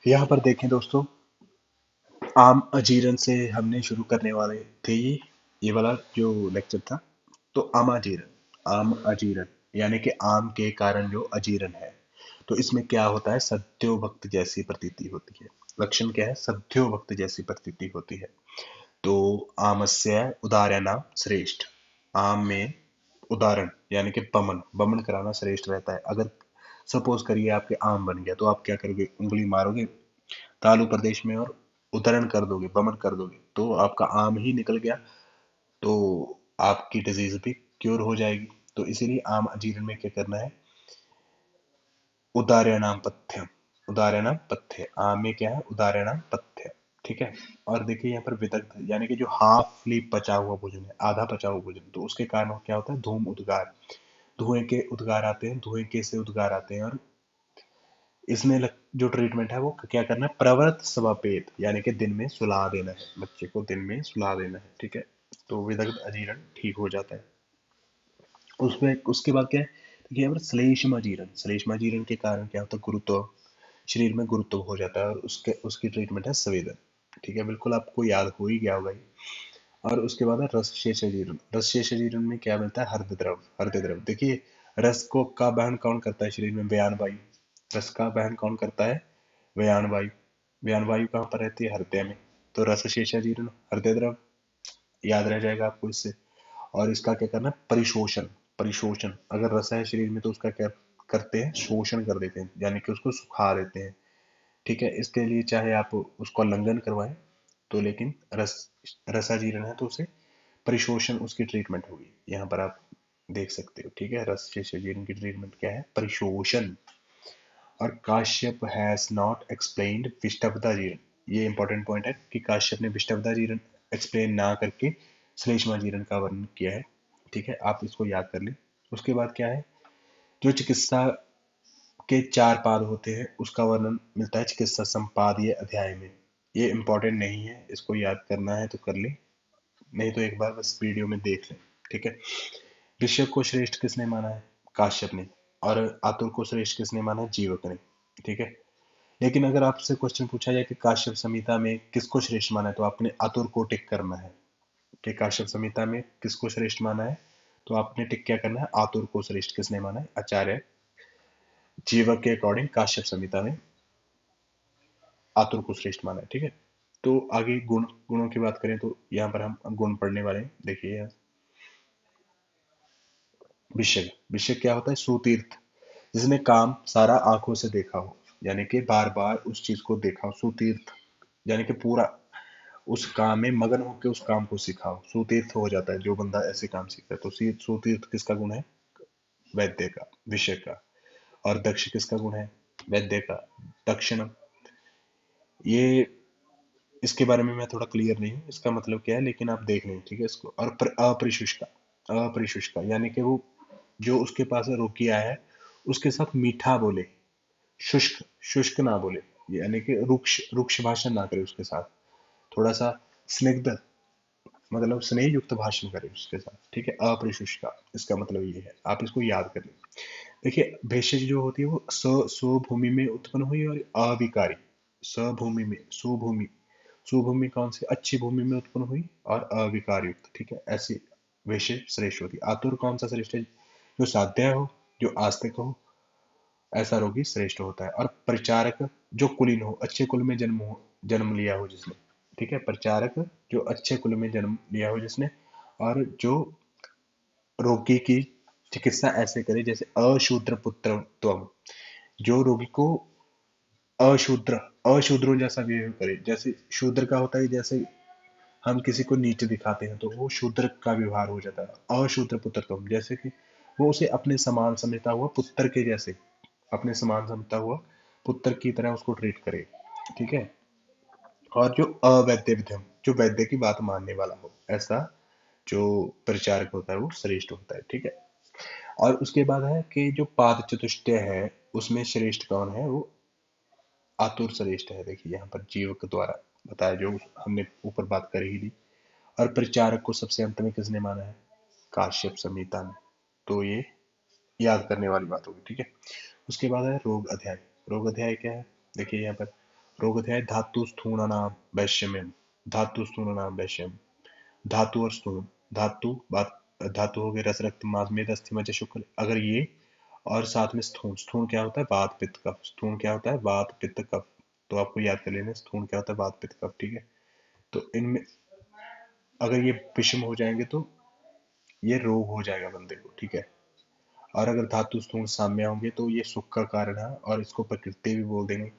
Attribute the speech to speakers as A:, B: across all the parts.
A: यहाँ पर देखें दोस्तों, आम अजीरन से हमने शुरू करने वाले थे ये वाला जो लेक्चर था। तो आम अजीरन यानी कि आम के कारण जो अजीरन है, तो इसमें क्या होता है, सद्योवक्त जैसी प्रतीति होती है। लक्षण क्या है, सद्योवक्त जैसी प्रतीति होती है। तो आमस्य उदाहरणाम श्रेष्ठ, आम में उदाहरण यानी कि बमन बमन कराना श्रेष्ठ रहता है। अगर सपोज करिए आपके आम बन गया, तो आप क्या करोगे, उंगली मारोगे तालु प्रदेश में और उद्धरण कर दोगे, बमन कर दोगे, तो आपका आम ही निकल गया। तो आपकी डिजीज भी क्योर हो जाएगी। तो इसीलिए आम अजीर्ण में क्या करना है, उदाहरणाम पथ्यम, उदाहरणाम पथ्य, आम में क्या है, उदाहरणाम पथ्य। ठीक है। और देखिए यहाँ पर विदग्ध यानी कि जो हाफली पचा हुआ भोजन है, आधा पचा हुआ भोजन, तो उसके कारण क्या होता है, धूम उद्गार, धुएं के उद्गार आते हैं, धुएं के से उद्गार आते हैं। और इसमें जो ट्रीटमेंट है वो क्या करना है, प्रवृत्त स्वपेट यानी कि दिन में सुला देना है, बच्चे को दिन में सुला देना है। ठीक है। तो विदग्ध अजीर्ण ठीक हो जाता है। उसमें उसके बाद क्या है, देखिए यहाँ पर श्लेष्माजीरण के कारण क्या होता है, गुरुत्व, शरीर में गुरुत्व हो जाता है, और उसके उसकी ट्रीटमेंट है संवेदन। ठीक है, बिल्कुल आपको याद हो ही गया होगा ये। और उसके बाद है रस शेषजीरण में क्या मिलता है, हृदय द्रव। देखिए, रस को का वहन कौन करता है शरीर में, व्यान वायु। रस का वहन कौन करता है, व्यान वायु। व्यान वायु कहाँ पर रहती है, हृदय में। तो रस शेषजीरण, हृदय द्रव, याद रह जाएगा आपको इससे। और इसका क्या करना है, परिशोषण। परिशोषण, अगर रस है शरीर में तो उसका क्या करते हैं, शोषण कर देते हैं, यानी कि उसको सुखा देते हैं। ठीक है। इसके लिए चाहे आप उसको उल्लंघन करवाएं, तो लेकिन रसाजीर्ण है तो उसे परिशोषण, उसकी ट्रीटमेंट होगी। यहाँ पर आप देख सकते हो। ठीक है, रस जीर्ण की ट्रीटमेंट क्या है, परिशोषण। और काश्यप हैज नॉट एक्सप्लेन्ड विष्टभदा जीर्ण, ये इंपॉर्टेंट पॉइंट है कि काश्यप ने विष्टभदा जीर्ण एक्सप्लेन ना करके श्लेष्मा जीर्ण का वर्णन किया है। ठीक है, आप इसको याद कर लें। उसके बाद क्या है, जो चिकित्सा के चार पाद होते हैं उसका वर्णन मिलता है चिकित्सा संपादीय अध्याय में। ये इंपॉर्टेंट नहीं है, इसको याद करना है तो कर ले, नहीं तो एक बार बस वीडियो में देख लें। ठीक है। ऋषभ को श्रेष्ठ किसने माना है, काश्यप ने। और आतुर को श्रेष्ठ किसने माना है, जीवक ने। ठीक है। लेकिन अगर आपसे क्वेश्चन पूछा जाए कि काश्यप संहिता में किसको श्रेष्ठ माना है, तो आपने आतुर को टिक करना है। कि काश्यप संहिता में किसको श्रेष्ठ माना है, तो आपने टिक क्या करना है, आतुर को श्रेष्ठ किसने माना है, आचार्य जीवक के अकॉर्डिंग काश्यप संहिता में आतुर को श्रेष्ठ माना है। ठीक है। तो आगे गुणों की बात करें तो यहाँ पर हम गुण पढ़ने वाले हैं। देखिए यहाँ, विषय क्या होता है, सुतीर्थ, जिसने काम सारा आंखों से देखा हो, यानी कि बार बार उस चीज को देखा हो। सुतीर्थ यानी कि पूरा उस काम में मगन होकर उस काम को सीखा हो, सुतीर्थ हो जाता है जो बंदा ऐसे काम सीखता है। तो सुतीर्थ किसका गुण है, वैद्य का, विषय का। और दक्ष किसका गुण है, वैद्य का, दक्षिणम। ये इसके बारे में मैं थोड़ा क्लियर नहीं हूँ इसका मतलब क्या है, लेकिन आप देख लें। ठीक है इसको। और अपरिशुष्का, अपरिशुष्का यानी कि वो जो उसके पास रोकिया है उसके साथ मीठा बोले, शुष्क शुष्क ना बोले, यानी कि रुक्ष रुक्ष भाषण ना करे उसके साथ, थोड़ा सा स्निग्ध, मतलब स्नेह युक्त भाषण करे उसके साथ। ठीक है, अपरिशुष्का इसका मतलब ये है, आप इसको याद कर लें। देखिए, भेषज जो होती है वो स्वभूमि में उत्पन्न हुई, और अविकारी, स्वभूमि में, सुभूमि, सुभूमि कौन सी, अच्छी भूमि में उत्पन्न हुई, और अविकार युक्त। ठीक है, ऐसी भेषज श्रेष्ठ होती है। आतुर कौन सा श्रेष्ठ है, जो साध्य हो, जो आस्तिक हो, ऐसा रोगी श्रेष्ठ होता है। और परिचारक, जो कुलीन हो, अच्छे कुल में जन्म लिया हो जिसने। ठीक है, परिचारक जो अच्छे कुल में जन्म लिया हो जिसने, और जो रोगी की चिकित्सा ऐसे करे जैसे अशूद्र पुत्र त्वम, जो रोगी को अशूद्र अशूद्रों जैसा बिहेव करे। जैसे शूद्र का होता है, जैसे हम किसी को नीचे दिखाते हैं तो वो शूद्र का व्यवहार हो जाता है। अशूद्र पुत्र तुम, जैसे कि वो उसे अपने समान समझता हुआ पुत्र के जैसे, अपने समान समझता हुआ पुत्र की तरह उसको ट्रीट करे। ठीक है। और जो अवैद्य विधम, जो वैद्य की बात मानने वाला हो, ऐसा जो परिचारक होता है वो श्रेष्ठ होता है। ठीक है। और उसके बाद है कि जो पाद चतुष्टय है उसमें श्रेष्ठ कौन है, वो आतुर श्रेष्ठ है। देखिए यहाँ पर जीवक द्वारा बताया, जो हमने ऊपर बात कर ही ली। और प्रचारक को सबसे अंत में किसने माना है, काश्यप संहिता में। तो ये याद करने वाली बात होगी। ठीक है। उसके बाद है रोग अध्याय। रोग अध्याय क्या है, देखिए यहाँ पर रोगोध्याय धातुस्थूणानां वैषम्यम, धातुस्थूणानां वैषम्यम, धातु और स्थूल, धातु बात, धातु हो गए रस रक्त मांस मेद अस्थि मज्जा शुक्र, अगर ये और साथ में स्थूल, स्थूल क्या होता है वात पित्त कफ, स्थूल क्या होता है वात पित्त कफ, तो आपको याद कर लेना स्थूल क्या होता है वात पित्त कफ, ठीक है। तो इनमें अगर ये विषम हो जाएंगे तो ये रोग हो जाएगा बंदे को, ठीक है। और अगर धातु स्थूल साम्य होंगे तो ये सुख का कारण है और इसको प्रकृति भी बोल देंगे।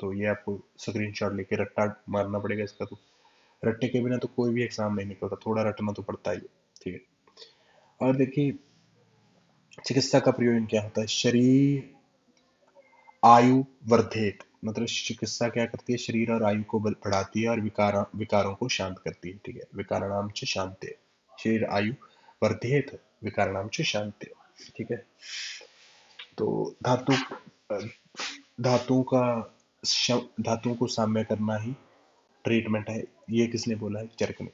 A: तो ये आपको स्क्रीनशॉट लेके रट्टा मारना पड़ेगा इसका, तो रट्टे के बिना तो कोई भी एग्जाम नहीं निकलता, थोड़ा रटना तो पड़ता ही है, ठीक है। और देखिए चिकित्सा का प्रयोजन क्या होता है, शरीर आयु वर्धेत, मतलब चिकित्सा क्या करती है, शरीर और आयु को बढ़ाती है और विकारों को शांत करती है, ठीक है। विकाराणाम च शांति, शरीर आयु वर्धेत विकाराणाम च शांति, ठीक है। तो धातु धातुओं का धातुओं को साम्य करना ही ट्रीटमेंट है, ये किसने बोला है, चरक ने,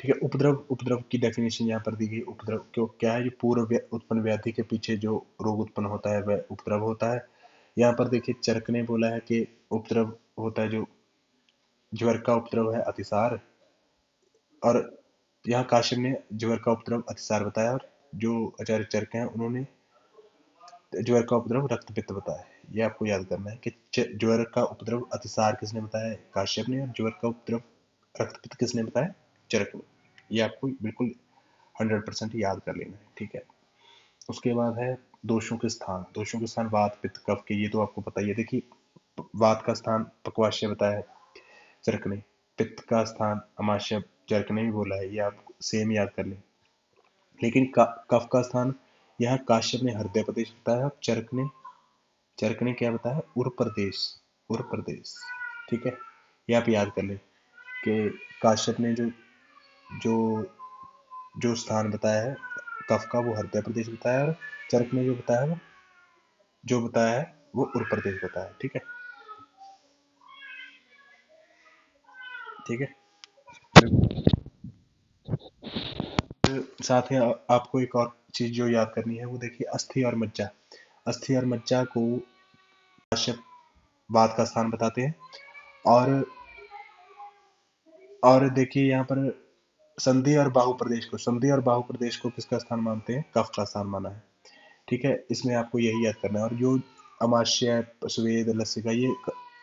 A: ठीक है। उपद्रव, उपद्रव की डेफिनेशन यहाँ पर दी गई। उपद्रव क्यों क्या है, जो पूर्व उत्पन्न व्याधि के पीछे जो रोग उत्पन्न होता है वह उपद्रव होता है। यहाँ पर देखिए चरक ने बोला है कि उपद्रव होता है जो ज्वर का उपद्रव है अतिसार, और यहाँ काश्यप ने ज्वर का उपद्रव अतिसार बताया, और जो आचार्य चरक हैं उन्होंने ज्वर का उपद्रव रक्त पित्त बताया है। ये आपको याद करना है कि ज्वर का उपद्रव अतिसार किसने बताया है, काश्यप ने, और ज्वर का उपद्रव रक्त पित्त किसने बताया, चरक ने। ये आपको बिल्कुल 100% याद कर लेना है, ठीक है। उसके बाद है दोषों के स्थान, दोषों के स्थान वात पित्त कफ के, ये तो आपको पता ही है। देखिए वात का स्थान पक्वाशय बताया है चरक ने, पित्त का स्थान अमाशय चरक ने भी बोला है, ये आप सेम याद कर लें। लेकिन कफ का स्थान यहाँ काश्यप ने हृदय प्रदेश बताया, चरक ने क्या बताया, उर प्रदेश, उर प्रदेश, ठीक है। ये आप याद कर लें कि काश्यप ने जो जो जो स्थान बताया है कफ का वो हृदय प्रदेश बताया है, और चरक ने जो बताया है वो उर प्रदेश बताया है, ठीक है, ठीक है। साथ ही आपको एक और चीज जो याद करनी है वो देखिए अस्थि और मज्जा, अस्थि और मज्जा को काश्यप वात का स्थान बताते हैं, और देखिए यहाँ पर संधि और बाहु प्रदेश को, संधि और बाहु प्रदेश को किसका स्थान मानते हैं, कफ का स्थान माना है, ठीक है। इसमें आपको यही याद करना है। और जो अमाशय स्वेद लसिका ये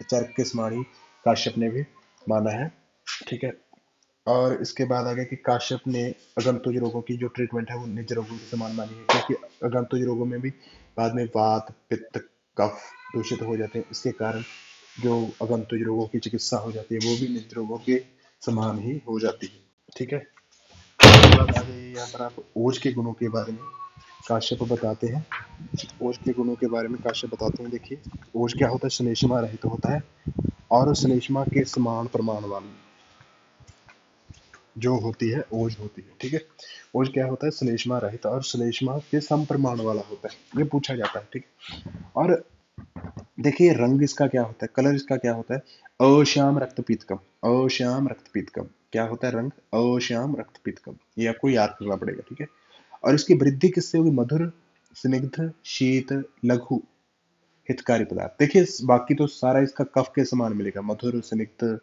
A: चरक के समान ही काश्यप ने भी माना है, ठीक है। और इसके बाद आ गया कि काश्यप ने अगंतुज रोगों की जो ट्रीटमेंट है वो निज रोगों के समान मानी है, क्योंकि अगंतुज रोगों में भी बाद में वात पित्त कफ दूषित हो जाते हैं, इसके कारण जो अगंतुज रोगों की चिकित्सा हो जाती है वो भी निज रोगों के समान ही हो जाती है, ठीक है। उसके बाद आ जाइए यहाँ पर आप ओज के गुणों के बारे में काश्यप बताते हैं, ओज के गुणों के बारे में काश्यप बताते हैं। देखिए ओज क्या होता है, श्लेष्मा रहित होता है, और श्लेष्मा के समान प्रमाण वाली जो होती है ओज होती है, ठीक है। ओज क्या होता है, श्लेष्मा रहित और श्लेष्मा के सम प्रमाण वाला होता है, ये पूछा जाता है, ठीक है। और देखिए रंग इसका क्या होता है, कलर इसका क्या होता है, अश्याम रक्तपीतकम, अश्याम रक्तपीतकम क्या होता है रंग, अश्याम रक्तपीतकम, ये आपको याद करना पड़ेगा, ठीक है। और इसकी वृद्धि किससे होगी, मधुर स्निग्ध शीत लघु हितकारी पदार्थ, देखिए बाकी तो सारा इसका कफ के समान मिलेगा, मधुर स्निग्ध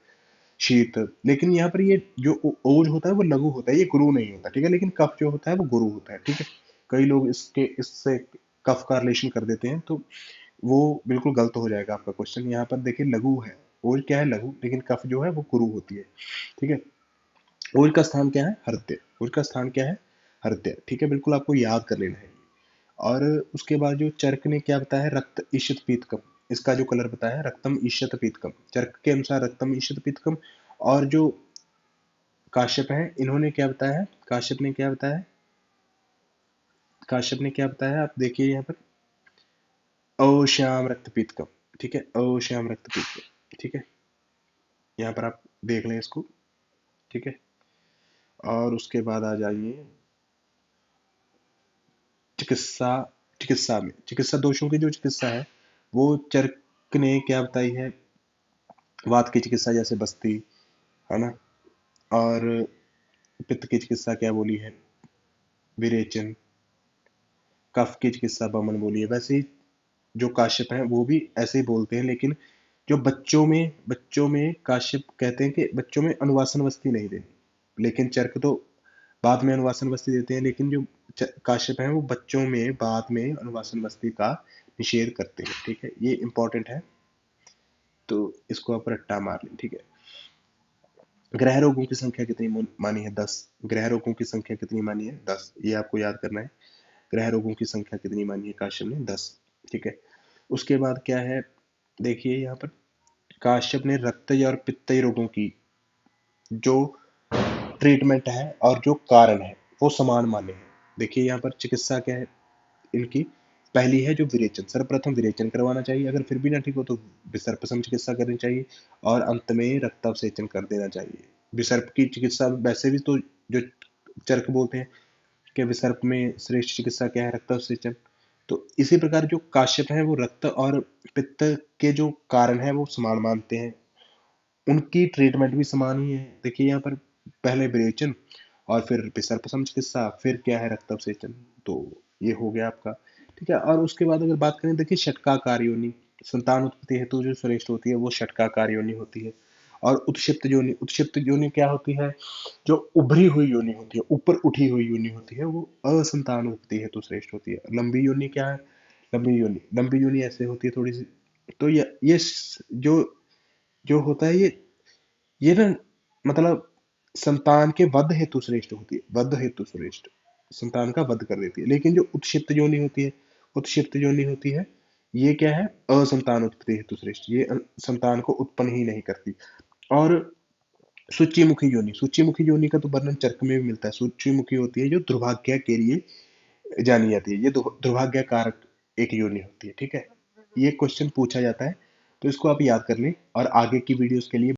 A: शीत, लेकिन यहाँ पर ये जो ओज होता है वो लघु होता है, ये गुरु नहीं होता, ठीक है। लेकिन कफ जो होता है वो गुरु होता है, ठीक है। कई लोग इससे कफ का रिलेशन कर देते हैं, तो वो बिल्कुल गलत हो जाएगा आपका क्वेश्चन। यहाँ पर देखिए लघु है, ओज क्या है लघु, लेकिन कफ जो है वो गुरु होती है, ठीक है। ओज का स्थान क्या है, हृदय, ओज का स्थान क्या है, हृदय, ठीक है, बिल्कुल आपको याद कर लेना है। और उसके बाद जो चरक ने क्या बताया है, रक्त ईशत पीतकम, इसका जो कलर बताया है रक्तम ईशत पीतकम, चरक के अनुसार रक्तम ईशत पीतकम। और जो काश्यप है इन्होंने क्या बताया है, काश्यप ने क्या बताया, आप देखिए यहाँ पर अश्याम रक्तपीतकम, ठीक है, अश्याम रक्तपीतकम, ठीक है। यहाँ पर आप देख लें इसको, ठीक है। और उसके बाद आ जाइए चिकित्सा, चिकित्सा दोषों की जो चिकित्सा है वो चरक ने क्या बताई है, वात की चिकित्सा जैसे बस्ती, है ना, और पित्त की चिकित्सा क्या बोली है, विरेचन, कफ की चिकित्सा बमन बोली है। वैसे ही जो काश्यप हैं वो भी ऐसे ही बोलते हैं, लेकिन जो बच्चों में काश्यप कहते हैं कि बच्चों में अनुवासन वस्ती नहीं देनी, लेकिन चरक तो बाद में अनुवासन वस्ती देते हैं, लेकिन जो काश्यप हैं वो बच्चों में बाद में अनुवासन वस्ती का निषेध करते हैं। ठीक है, ये इंपॉर्टेंट है, तो इसको आप रट्टा मार लें। ठीक है, ग्रह रोगों की संख्या कितनी मानी है? 10। ग्रह रोगों की संख्या कितनी मानी है? 10। ये आपको याद करना है, ग्रह रोगों की संख्या कितनी मानी है काश्यप ने? 10। ठीक है, उसके बाद क्या है, देखिए यहाँ पर काश्यप ने रक्तज और पित्तज रोगों की जो ट्रीटमेंट है और जो कारण है वो समान माने हैं। देखिए यहाँ पर चिकित्सा क्या है इनकी, पहली है जो विरेचन, सर्वप्रथम विरेचन करवाना चाहिए, अगर फिर भी ना ठीक हो तो विसर्पसम चिकित्सा करनी चाहिए, और अंत में रक्तावसेचन कर देना चाहिए। विसर्प की चिकित्सा वैसे भी तो जो चरक बोलते हैं कि विसर्प में श्रेष्ठ चिकित्सा क्या है? रक्तावसेचन। तो इसी प्रकार जो काश्यप है वो रक्त और पित्त के जो कारण है वो समान मानते हैं, उनकी ट्रीटमेंट भी समान ही है। देखिए यहाँ पर पहले विरेचन और फिर विसर्पसम चिकित्सा, फिर क्या है? रक्तावसेचन। तो ये हो गया आपका। ठीक है, और उसके बाद अगर बात करें, देखिए षटकाकार योनि, संतान उत्पत्ति हेतु जो श्रेष्ठ होती है वो षटकाकार योनि होती है। और उत्क्षिप्त योनि क्या होती है? जो उभरी हुई योनि होती है, ऊपर उठी हुई योनि होती है, वो असंतान उत्पत्ति हेतु श्रेष्ठ होती है। लंबी योनि क्या है? लंबी योनि ऐसे होती है थोड़ी सी। तो ये जो जो होता है, ये ना मतलब संतान के वध हेतु श्रेष्ठ होती है, वध हेतु श्रेष्ठ, संतान का वध कर देती है। लेकिन जो उत्क्षिप्त योनि होती है, ये क्या है? असंतान उत्पत्ति हेतु श्रेष्ठ, ये संतान को उत्पन्न ही नहीं करती। और सूचीमुखी योनि का तो वर्णन चरक में भी मिलता है। सूचीमुखी होती है जो दुर्भाग्य के लिए जानी जाती है, ये दुर्भाग्य कारक एक योनि होती है। ठीक है, ये क्वेश्चन पूछा जाता है, तो इसको आप याद कर लें और आगे की वीडियोस के लिए